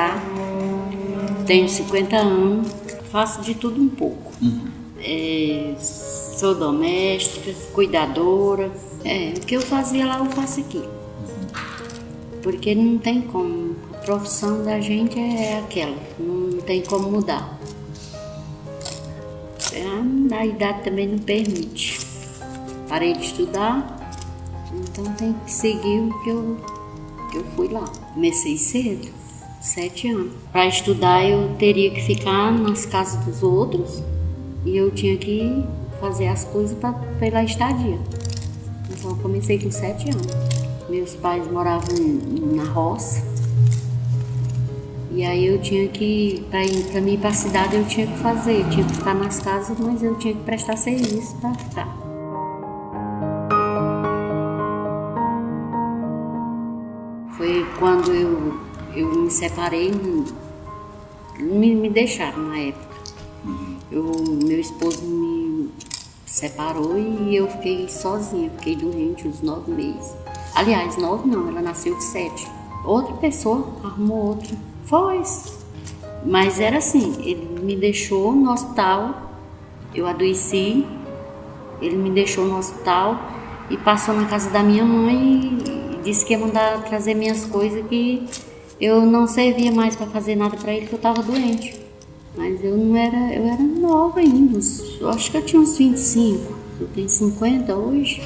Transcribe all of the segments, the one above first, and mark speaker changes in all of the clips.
Speaker 1: já, tenho 50 anos, faço de tudo um pouco. Sou doméstica, cuidadora. O que eu fazia lá eu faço aqui. Porque não tem como, a profissão da gente é aquela, não tem como mudar. A idade também não permite. Parei de estudar, então tem que seguir o que eu fui lá. Comecei cedo, 7 anos. Para estudar eu teria que ficar nas casas dos outros e eu tinha que fazer as coisas pela estadia. Então eu comecei com 7 anos. Meus pais moravam na roça. E aí eu tinha que, para mim ir para a cidade eu tinha que fazer, eu tinha que ficar nas casas, mas eu tinha que prestar serviço para ficar. Foi quando eu me separei, me deixaram na época. Meu esposo me separou e eu fiquei sozinha, fiquei doente uns 9 meses. Aliás, 9 não, ela nasceu de 7. Outra pessoa arrumou outra. Foi. Mas era assim, ele me deixou no hospital, eu adoeci, ele me deixou no hospital e passou na casa da minha mãe e disse que ia mandar trazer minhas coisas, que eu não servia mais para fazer nada para ele, que eu estava doente. Mas eu era nova ainda, eu acho que eu tinha uns 25, eu tenho 50 hoje.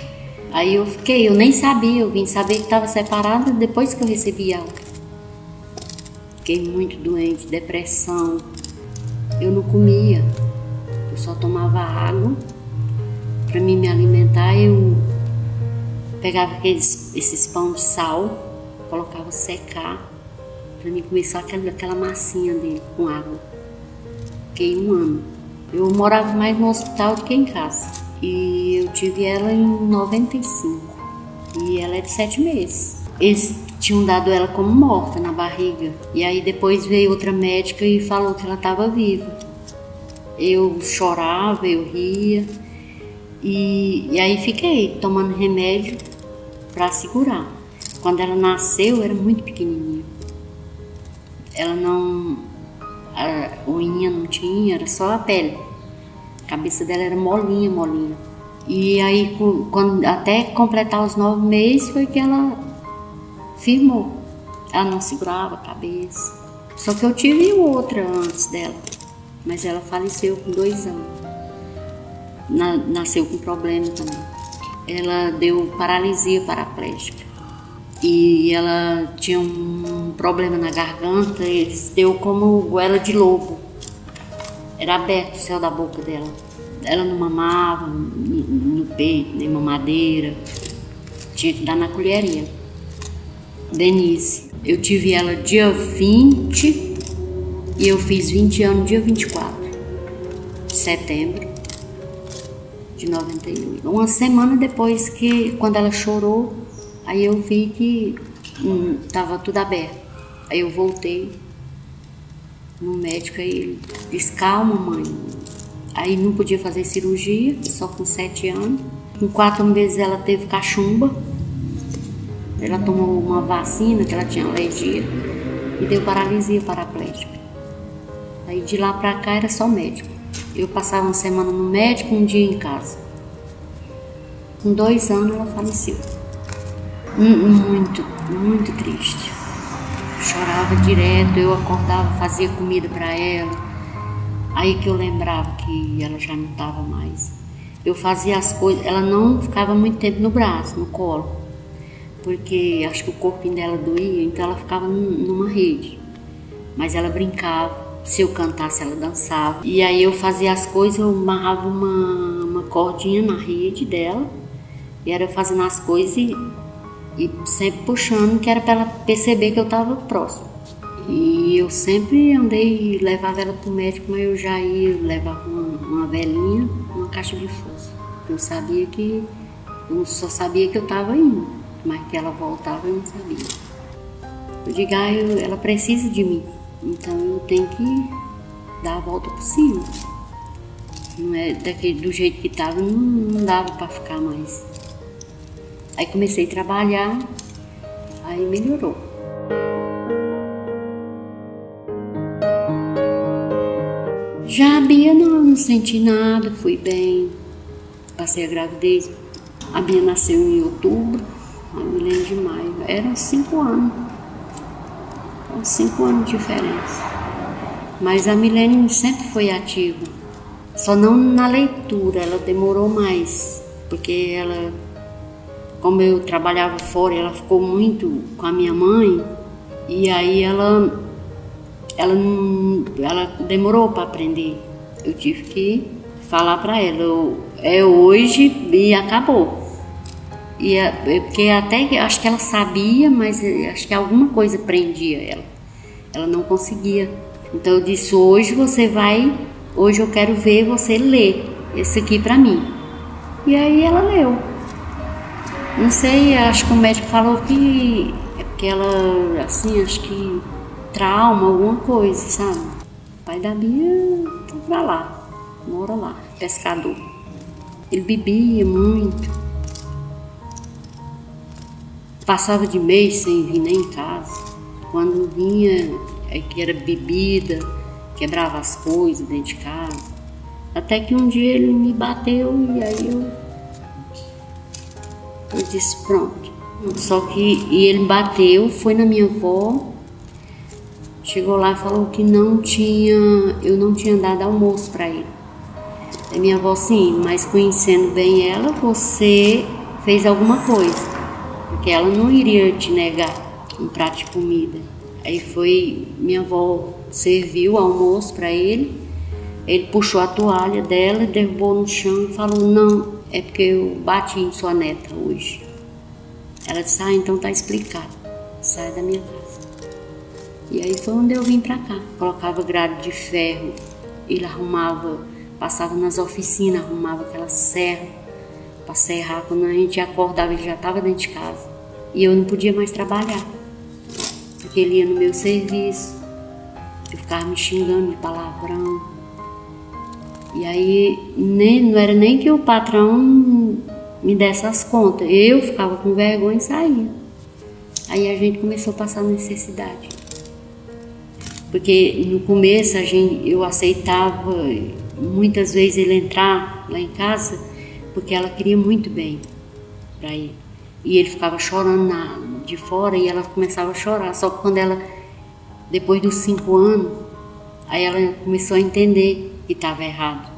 Speaker 1: Aí eu nem sabia, eu vim saber que estava separada depois que eu recebi alta. Fiquei muito doente, depressão, eu não comia, eu só tomava água. Para mim me alimentar, eu pegava esses pão de sal, colocava secar, para mim comer só aquela massinha dele com água. Fiquei 1 ano. Eu morava mais no hospital do que em casa. E eu tive ela em 95. E ela é de 7 meses. Eles tinham dado ela como morta na barriga. E aí depois veio outra médica e falou que ela estava viva. Eu chorava, eu ria. E aí fiquei tomando remédio para segurar. Quando ela nasceu, era muito pequenininha. Ela a unha não tinha, era só a pele. A cabeça dela era molinha. E aí, até completar os 9 meses, foi que ela firmou. Ela não segurava a cabeça. Só que eu tive outra antes dela, mas ela faleceu com 2 anos. Nasceu com problema também. Ela deu paralisia paraplégica. E ela tinha um problema na garganta, deu como goela de lobo. Era aberto o céu da boca dela. Ela não mamava no peito, nem mamadeira. Tinha que dar na colherinha. Denise. Eu tive ela dia 20 e eu fiz 20 anos dia 24 de setembro de 98. Uma semana depois quando ela chorou, aí eu vi que estava tudo aberto. Aí eu voltei no médico e ele disse: calma, mãe. Aí não podia fazer cirurgia, só com 7 anos. Com 4 meses ela teve cachumba. Ela tomou uma vacina que ela tinha alergia e deu paralisia paraplégica. Aí de lá pra cá era só médico. Eu passava uma semana no médico, um dia em casa. Com 2 anos ela faleceu. Muito triste. Chorava direto, eu acordava, fazia comida para ela. Aí que eu lembrava que ela já não estava mais. Eu fazia as coisas, ela não ficava muito tempo no braço, no colo, porque acho que o corpinho dela doía, então ela ficava numa rede. Mas ela brincava, se eu cantasse ela dançava. E aí eu fazia as coisas, eu amarrava uma cordinha na rede dela, e era fazendo as coisas e sempre puxando, que era para ela perceber que eu estava próximo. E eu sempre andei e levava ela para o médico, mas eu já ia, levava uma velinha, uma caixa de fósforo. Eu só sabia que eu estava indo, mas que ela voltava eu não sabia. Eu digo, ela precisa de mim, então eu tenho que dar a volta por cima. Não é do jeito que estava, não dava para ficar mais. Aí comecei a trabalhar, aí melhorou. Já a Bia não senti nada, fui bem, passei a gravidez. A Bia nasceu em outubro, a Milene de maio. Eram 5 anos. 5 anos de diferença. Mas a Milene sempre foi ativa. Só não na leitura, ela demorou mais. Porque ela, como eu trabalhava fora, ela ficou muito com a minha mãe. E aí ela demorou para aprender. Eu tive que falar para ela, é hoje e acabou. Porque até acho que ela sabia, mas acho que alguma coisa prendia ela. Ela não conseguia. Então eu disse, hoje eu quero ver você ler esse aqui para mim. E aí ela leu. Não sei, acho que o médico falou que é porque ela, assim, acho que trauma, alguma coisa, sabe? O pai da Bia tá pra lá, mora lá, pescador. Ele bebia muito. Passava de mês sem vir nem em casa. Quando vinha, que era bebida, quebrava as coisas dentro de casa. Até que um dia ele me bateu e aí eu disse, pronto. Só que ele bateu, foi na minha avó, chegou lá e falou que eu não tinha dado almoço para ele. A minha avó, sim, mas conhecendo bem ela, você fez alguma coisa, porque ela não iria te negar um prato de comida. Aí minha avó serviu o almoço para ele, ele puxou a toalha dela, derrubou no chão e falou, não, é porque eu bati em sua neta hoje. Ela disse, então tá explicado, sai da minha casa. E aí foi onde eu vim pra cá, colocava grade de ferro, ele arrumava, passava nas oficinas, arrumava aquela serra para serrar. Quando a gente acordava, ele já estava dentro de casa. E eu não podia mais trabalhar, porque ele ia no meu serviço, eu ficava me xingando de palavrão. E aí não era nem que o patrão me desse as contas, eu ficava com vergonha e saía. Aí a gente começou a passar necessidade. Porque no começo eu aceitava muitas vezes ele entrar lá em casa, porque ela queria muito bem para ele. E ele ficava chorando de fora e ela começava a chorar. Só que quando depois dos 5 anos, aí ela começou a entender que estava errado.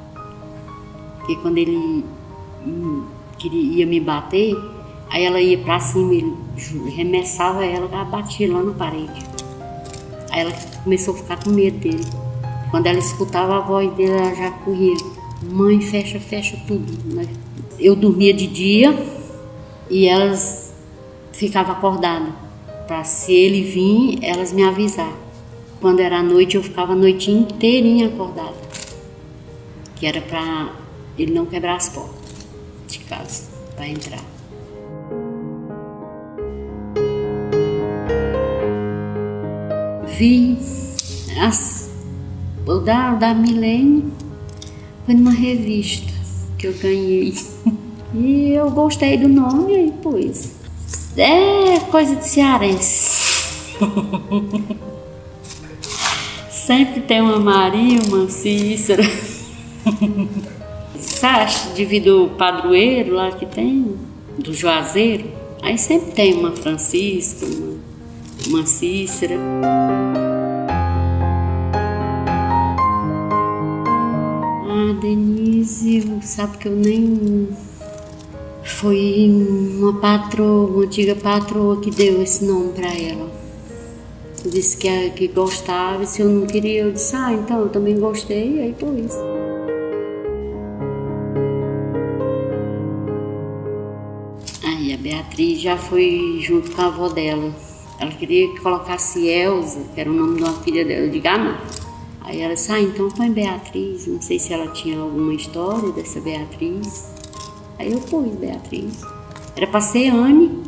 Speaker 1: Porque quando ele ia me bater, aí ela ia para cima, ele arremessava ela batia lá na parede. Aí ela começou a ficar com medo dele. Quando ela escutava a voz dele, ela já corria. Mãe, fecha tudo. Eu dormia de dia e elas ficavam acordadas. Para se ele vir, elas me avisar. Quando era à noite, eu ficava a noite inteirinha acordada. Que era para ele não quebrar as portas de casa, para entrar. Vi o da Milene, foi numa revista que eu ganhei. E eu gostei do nome e pus. É coisa de cearense. Sempre tem uma Maria, uma Cícera. Sabe, devido ao padroeiro lá que tem, do Juazeiro, aí sempre tem uma Francisca, uma Cícera. Denise, sabe que eu nem... Foi uma antiga patroa que deu esse nome para ela. Disse que gostava, e se eu não queria, eu disse, então eu também gostei, aí por isso. Aí a Beatriz já foi junto com a avó dela. Ela queria que colocasse Elza, que era o nome de uma filha dela. Eu digo, não. Aí ela disse, então põe Beatriz. Não sei se ela tinha alguma história dessa Beatriz. Aí eu pus Beatriz. Era para ser Anne.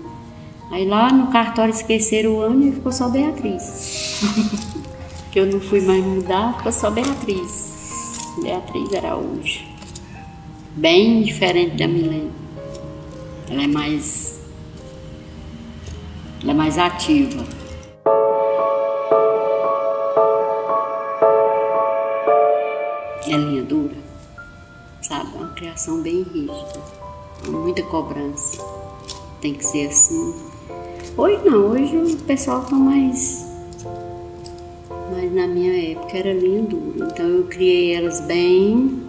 Speaker 1: Aí lá no cartório esqueceram o Anne e ficou só Beatriz. Que eu não fui mais mudar, ficou só Beatriz. Beatriz Araújo. Bem diferente da Milene. Ela é mais ativa. criação bem rígida, muita cobrança. Tem que ser assim. Hoje não, hoje o pessoal tá mais... Mas na minha época era linha dura. Então eu criei elas bem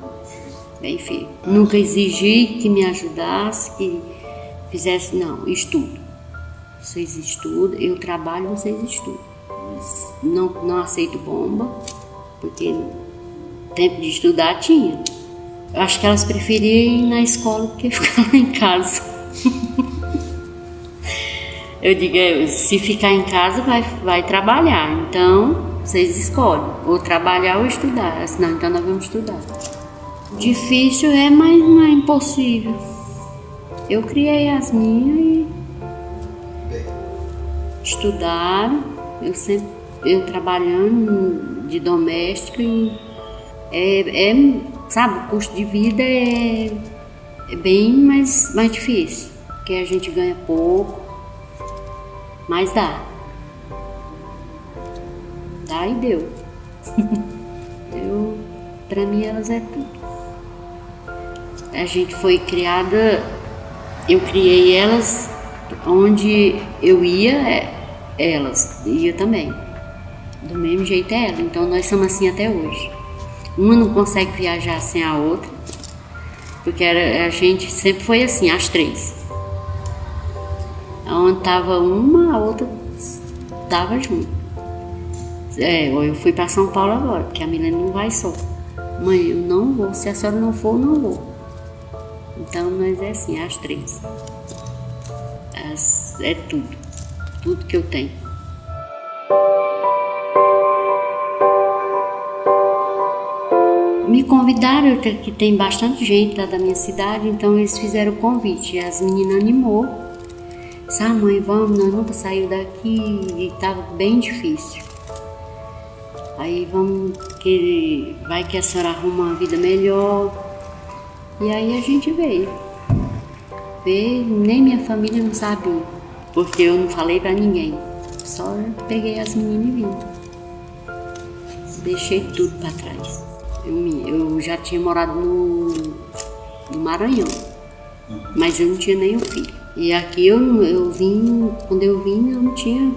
Speaker 1: feio. Nunca exigi que me ajudasse, que fizesse, não, estudo. Vocês estudam, eu trabalho, vocês estudam. Não aceito bomba, porque tempo de estudar tinha. Eu acho que elas preferiam ir na escola do que ficar lá em casa. Eu digo, se ficar em casa vai trabalhar, então vocês escolhem, ou trabalhar ou estudar, senão então nós vamos estudar. Difícil mas não é impossível. Eu criei as minhas e estudaram, eu trabalhando de doméstica e sabe, o custo de vida é bem mais difícil, porque a gente ganha pouco, mas dá e deu. Pra mim elas é tudo. A gente foi criada, eu criei elas onde eu ia, elas ia também. Do mesmo jeito é ela, então nós somos assim até hoje. Uma não consegue viajar sem a outra, porque a gente sempre foi assim, as três. Onde estava uma, a outra estava junto. Eu fui para São Paulo agora, porque a Milene não vai só. Mãe, eu não vou, se a senhora não for, eu não vou. Então nós é assim, as três. É tudo que eu tenho. Me convidaram, que tem bastante gente lá da minha cidade, então eles fizeram o convite. As meninas animou. Disse, mãe, vamos, nós nunca saímos daqui e estava bem difícil. Aí vai que a senhora arruma uma vida melhor. E aí a gente veio. Nem minha família não sabia, porque eu não falei pra ninguém. Só peguei as meninas e vim. Deixei tudo pra trás. Eu já tinha morado no Maranhão, mas eu não tinha nenhum filho. E aqui eu vim, quando eu vim, nunca tinha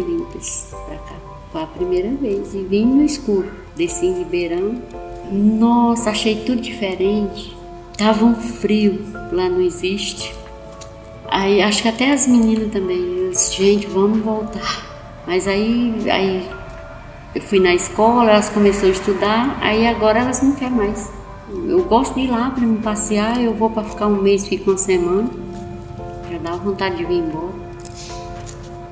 Speaker 1: vindo pra cá. Foi a primeira vez e vim no escuro. Desci em Ribeirão. Nossa, achei tudo diferente. Tava um frio, lá não existe. Aí acho que até as meninas também. Eu disse, gente, vamos voltar. Mas aí eu fui na escola, elas começaram a estudar, aí agora elas não querem mais. Eu gosto de ir lá para me passear, eu vou para ficar um mês, fico uma semana. Já dá vontade de vir embora.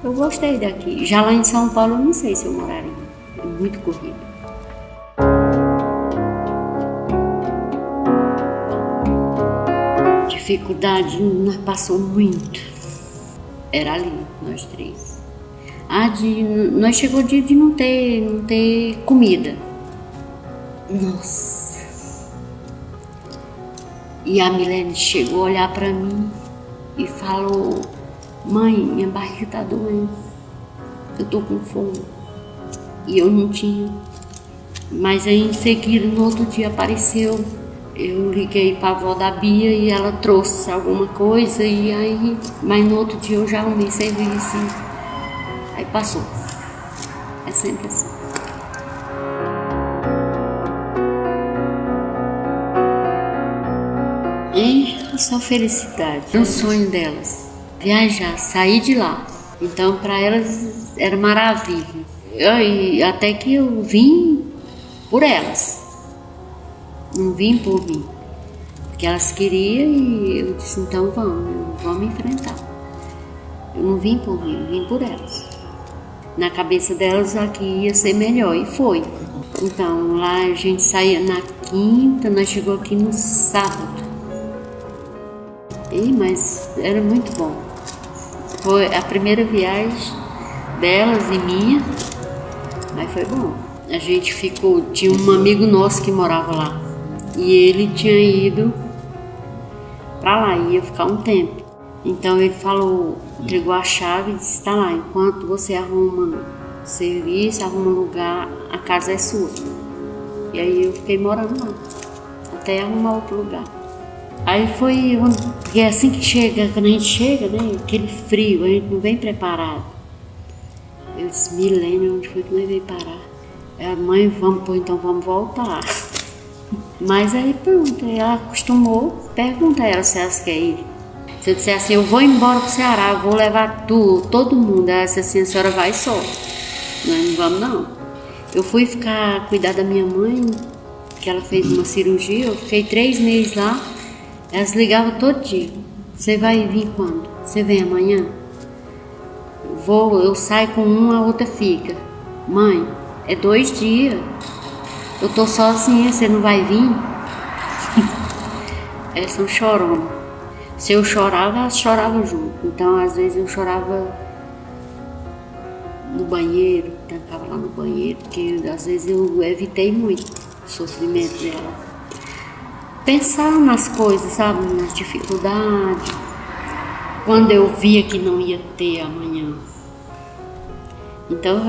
Speaker 1: Eu gostei daqui. Já lá em São Paulo eu não sei se eu moraria. É muito corrido. Dificuldade, nós passou muito. Era ali, nós três. Nós chegou o dia de não ter comida. Nossa. E a Milene chegou a olhar para mim e falou, mãe, minha barriga tá doendo, eu tô com fome. E eu não tinha. Mas aí em seguida, no outro dia apareceu, eu liguei pra avó da Bia e ela trouxe alguma coisa, mas no outro dia eu já arrumei serviço. Aí passou. É sempre assim. É só felicidade. É o sonho delas. Viajar, sair de lá. Então para elas era maravilha. Até que eu vim por elas. Não vim por mim. Porque elas queriam e eu disse, então vamos enfrentar. Eu não vim por mim, eu vim por elas. Na cabeça delas aqui ia ser melhor, e foi. Então lá a gente saía na quinta, nós chegou aqui no sábado. Mas era muito bom. Foi a primeira viagem delas e minha, mas foi bom. A gente tinha um amigo nosso que morava lá, e ele tinha ido pra lá, ia ficar um tempo. Então ele falou, entregou a chave e disse, tá lá, enquanto você arruma serviço, arruma lugar, a casa é sua. E aí eu fiquei morando lá, até arrumar outro lugar. Aí foi, porque é assim que chega, quando a gente chega, né, aquele frio, a gente não vem preparado. Eu disse, Milene, onde foi que nós veio parar? Ela, mãe, então vamos voltar. Mas aí pronto, ela acostumou, pergunta a ela se elas querem ir. Se eu disser assim, eu vou embora pro Ceará, eu vou levar todo mundo. Ela disse assim, a senhora vai só. Nós não vamos não. Eu fui cuidar da minha mãe, que ela fez uma cirurgia, eu fiquei 3 meses lá. Elas ligavam todo dia. Você vai vir quando? Você vem amanhã? Eu saio com uma, a outra fica. Mãe, é 2 dias. Eu tô sozinha, você não vai vir? Elas são choronas. Se eu chorava, elas choravam junto. Então, às vezes, eu chorava no banheiro, tancava lá no banheiro, porque às vezes eu evitei muito o sofrimento dela. Pensar nas coisas, sabe, nas dificuldades. Quando eu via que não ia ter amanhã. Então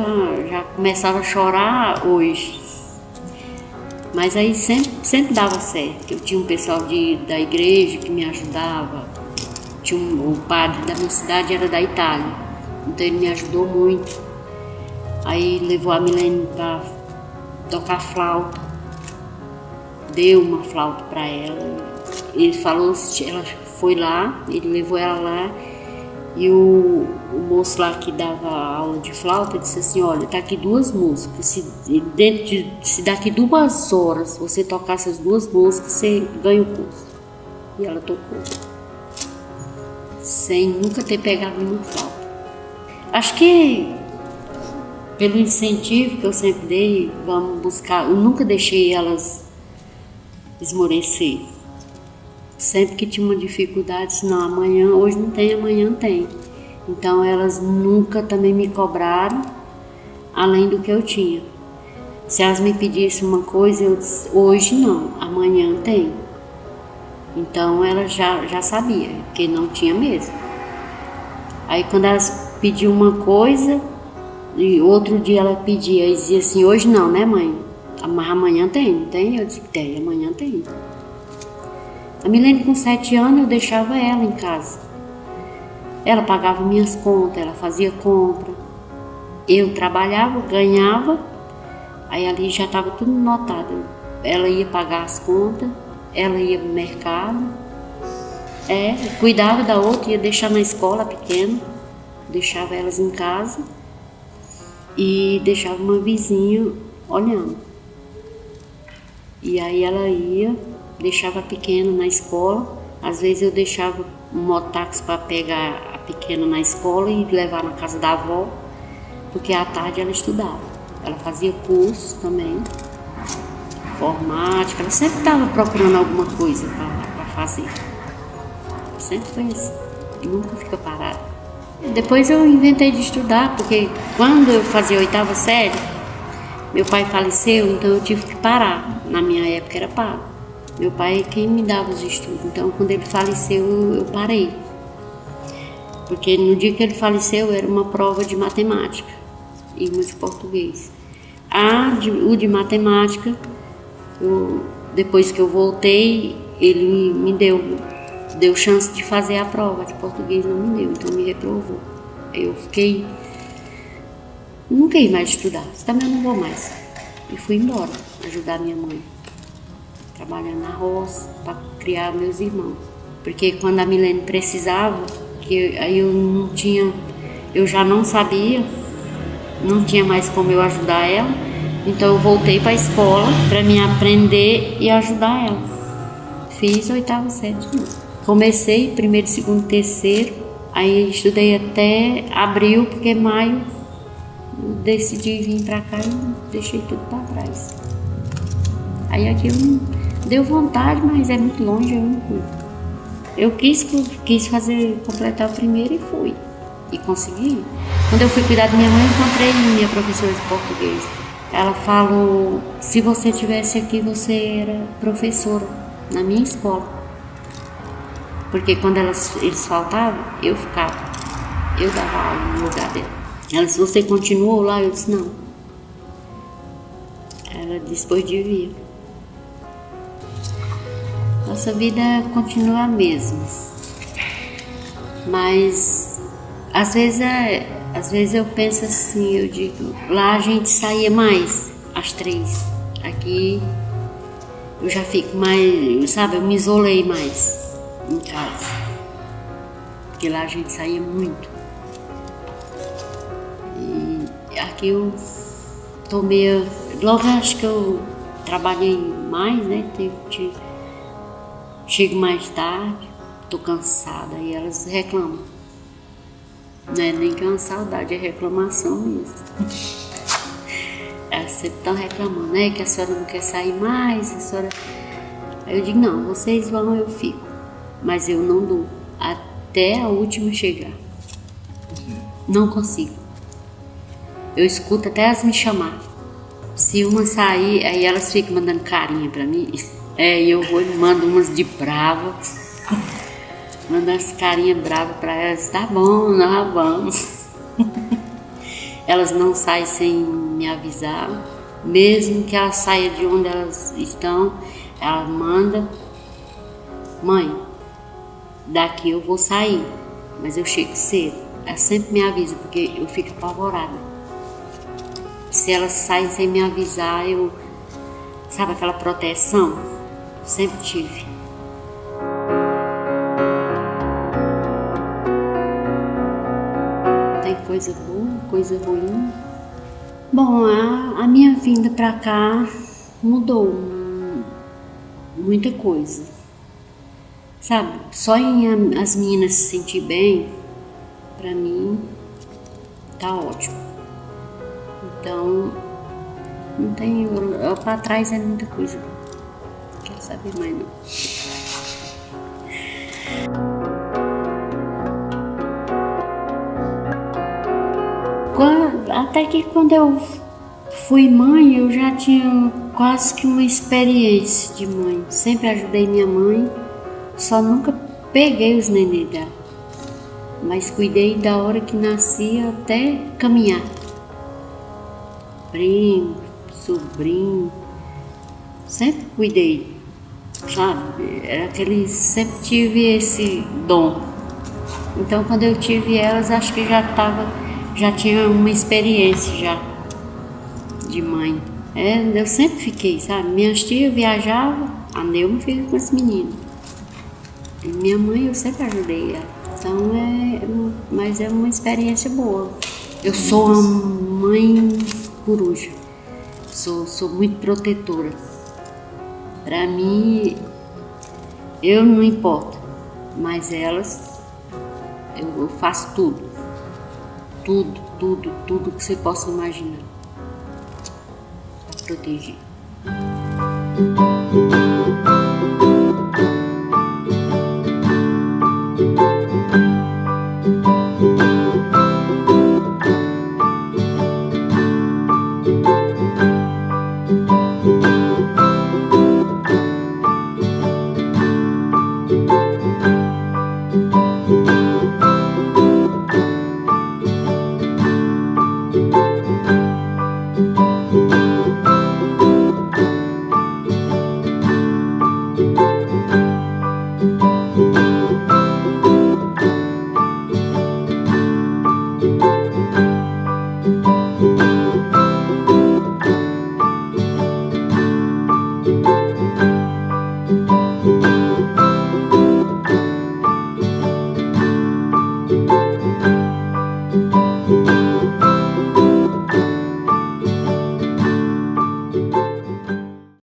Speaker 1: já começava a chorar hoje. Mas aí sempre dava certo. Eu tinha um pessoal da igreja que me ajudava. O padre da minha cidade era da Itália. Então ele me ajudou muito. Aí levou a Milene para tocar flauta. Deu uma flauta para ela. Ele falou, ela foi lá, ele levou ela lá e o moço lá que dava aula de flauta disse assim, olha, tá aqui 2 músicas, se daqui 2 horas você tocar essas 2 músicas, você ganha o curso. E ela tocou, sem nunca ter pegado nenhuma flauta. Acho que pelo incentivo que eu sempre dei, vamos buscar, eu nunca deixei elas esmorecer. Sempre que tinha uma dificuldade, disse, não, amanhã, hoje não tem, amanhã tem. Então elas nunca também me cobraram além do que eu tinha. Se elas me pedissem uma coisa, eu disse, hoje não, amanhã tem. Então elas já sabiam, porque não tinha mesmo. Aí quando elas pediam uma coisa, e outro dia ela pedia e dizia assim, hoje não, né mãe? Mas amanhã tem, não tem? Eu disse, tem, amanhã tem. A Milene com 7 anos eu deixava ela em casa. Ela pagava minhas contas, ela fazia compra. Eu trabalhava, ganhava, aí ali já estava tudo anotado. Ela ia pagar as contas, ela ia pro mercado. Cuidava da outra, ia deixar na escola pequena, deixava elas em casa e deixava uma vizinha olhando. E aí ela ia, deixava a pequena na escola, às vezes eu deixava um mototáxi para pegar a pequena na escola e levar na casa da avó, porque à tarde ela estudava. Ela fazia curso também, informática, ela sempre estava procurando alguma coisa para fazer. Sempre foi assim, e nunca fica parada. Depois eu inventei de estudar, porque quando eu fazia a 8ª série, meu pai faleceu, então eu tive que parar. Na minha época era pago. Meu pai é quem me dava os estudos, então quando ele faleceu eu parei. Porque no dia que ele faleceu era uma prova de matemática e uma de português. O de matemática, depois que eu voltei, ele me deu chance de fazer a prova, de português não me deu, então me reprovou. Aí eu fiquei, não quis mais estudar, também não vou mais. E fui embora, ajudar minha mãe, trabalhando na roça, para criar meus irmãos. Porque quando a Milene precisava, aí eu já não sabia, não tinha mais como eu ajudar ela, então eu voltei para a escola para me aprender e ajudar ela. Fiz 8ª série. Comecei 1º, 2º, 3º, aí estudei até abril, porque maio eu decidi vir para cá e deixei tudo para trás. Aí aqui deu vontade, mas é muito longe, eu não fui. Eu quis completar o 1º e fui. E consegui. Quando eu fui cuidar da minha mãe, encontrei minha professora de português. Ela falou, se você estivesse aqui, você era professora na minha escola. Porque quando eles faltavam, eu ficava. Eu dava aula no lugar dela. Ela disse, você continuou lá? Eu disse, não. Ela disse, pois devia. nossa vida continua a mesma. Mas às vezes eu penso assim, eu digo, lá a gente saía mais, às 3. Aqui eu já fico mais, sabe, eu me isolei mais em casa. Porque lá a gente saía muito. E aqui eu tô meio, logo acho que eu trabalhei mais, né? Chego mais tarde, tô cansada e elas reclamam. Não é nem que é uma saudade, é reclamação mesmo. Elas sempre estão reclamando, né? Que a senhora não quer sair mais, a senhora... Aí eu digo, não, vocês vão, eu fico. Mas eu não dou, até a última chegar. Não consigo. Eu escuto até elas me chamar. Se uma sair, aí elas ficam mandando carinha pra mim. E eu vou e mando umas de brava. Mando as carinhas bravas pra elas. Tá bom, nós vamos. Elas não saem sem me avisar. Mesmo que elas saiam de onde elas estão, ela manda. Mãe, daqui eu vou sair, mas eu chego cedo. Ela sempre me avisa, porque eu fico apavorada. Se elas saem sem me avisar, eu... Sabe aquela proteção? Sempre tive. Tem coisa boa, coisa ruim. Bom, a minha vinda pra cá mudou muita coisa. Sabe, só em as meninas se sentir bem, pra mim, tá ótimo. Então, não tem... Pra trás é muita coisa. Não quero saber mais, não. Até que quando eu fui mãe, eu já tinha quase que uma experiência de mãe. Sempre ajudei minha mãe, só nunca peguei os nenê dela. Mas cuidei da hora que nascia até caminhar. Primo, sobrinho, sempre cuidei, sabe? Era aquele, sempre tive esse dom. Então quando eu tive elas, acho que já tinha uma experiência já de mãe. Eu sempre fiquei, sabe? Minhas tias viajavam, a Neuma fica com esse menino. E minha mãe eu sempre ajudei ela. Então mas é uma experiência boa. Eu sou uma mãe coruja. Sou muito protetora. Pra mim, eu não importo, mas elas, eu faço tudo. Tudo que você possa imaginar. Pra proteger.